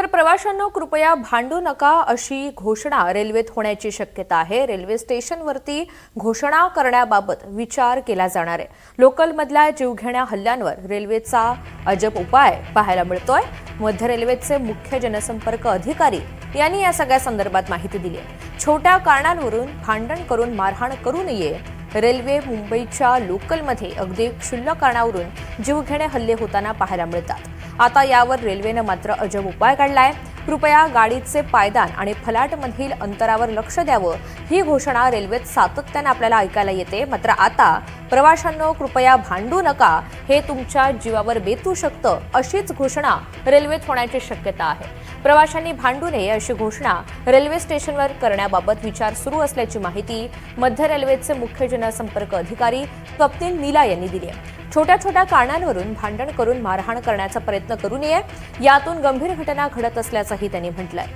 तर प्रवाशांनो कृपया भांडू नका अशी घोषणा रेल्वेत होण्याची शक्यता आहे। रेल्वे स्टेशनवरती घोषणा करण्याबाबत विचार केला जाणार आहे। लोकलमधल्या जीवघेण्या हल्ल्यांवर रेल्वेचा अजब उपाय पाहायला मिळतोय। मध्य रेल्वेचे मुख्य जनसंपर्क अधिकारी यांनी या सगळ्या संदर्भात माहिती दिली आहे। छोट्या कारणांवरून भांडण करून मारहाण करू नये। रेल्वे मुंबईच्या लोकलमध्ये अगदी क्षुल्लक कारणावरून जीवघेणे हल्ले होताना पाहायला मिळतात। आता यावर रेल्वेनं मात्र अजब उपाय काढलाय। कृपया गाडीचे पायदान आणि फलाटमधील अंतरावर लक्ष द्यावं ही घोषणा रेल्वेत सातत्याने आपल्याला ऐकायला येते। मात्र आता प्रवाशांनो कृपया भांडू नका, हे तुमच्या जीवावर बेतू शकतं अशीच घोषणा रेल्वेत होण्याची शक्यता आहे। प्रवाशांनी भांडू नये अशी घोषणा रेल्वे स्टेशनवर करण्याबाबत विचार सुरू असल्याची माहिती मध्य रेल्वेचे मुख्य जनसंपर्क अधिकारी स्वप्नील नीला यांनी दिली आहे। छोट्या छोट्या कारणांवरून भांडण करून मारहाण करण्याचा प्रयत्न करू नये, यातून गंभीर घटना घडत असल्याचंही त्यांनी म्हटलंय।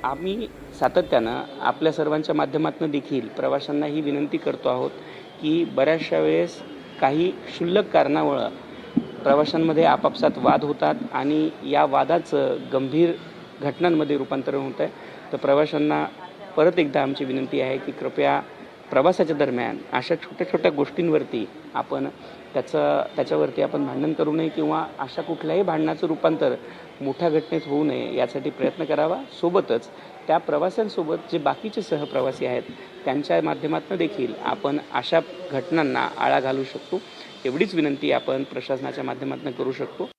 आम्ही सातत्यानं आपल्या सर्वांच्या माध्यमातून देखील प्रवाशांना ही विनंती करतो आहोत की बऱ्याचशा वेळेस काही क्षुल्लक कारणामुळे प्रवाशांमध्ये आपापसात वाद होतात आणि या वादाचं गंभीर घटनांमध्ये रूपांतरण होत आहे। तर प्रवाशांना परत एकदा आमची विनंती आहे की कृपया प्रवासाच्या दरम्यान अशा छोट्या छोट्या गोष्टींवरती आपण त्याच्यावरती आपण भांडण करू नये किंवा अशा कुठल्याही भांडणाचं रूपांतर मोठ्या घटनेत होऊ नये यासाठी प्रयत्न करावा। सोबतच त्या प्रवाशांसोबत जे बाकीचे सहप्रवासी आहेत त्यांच्या माध्यमातून देखील आपण अशा घटनांना आळा घालू शकतो। एवढीच विनंती आपण प्रशासनाच्या माध्यमातून करू शकतो।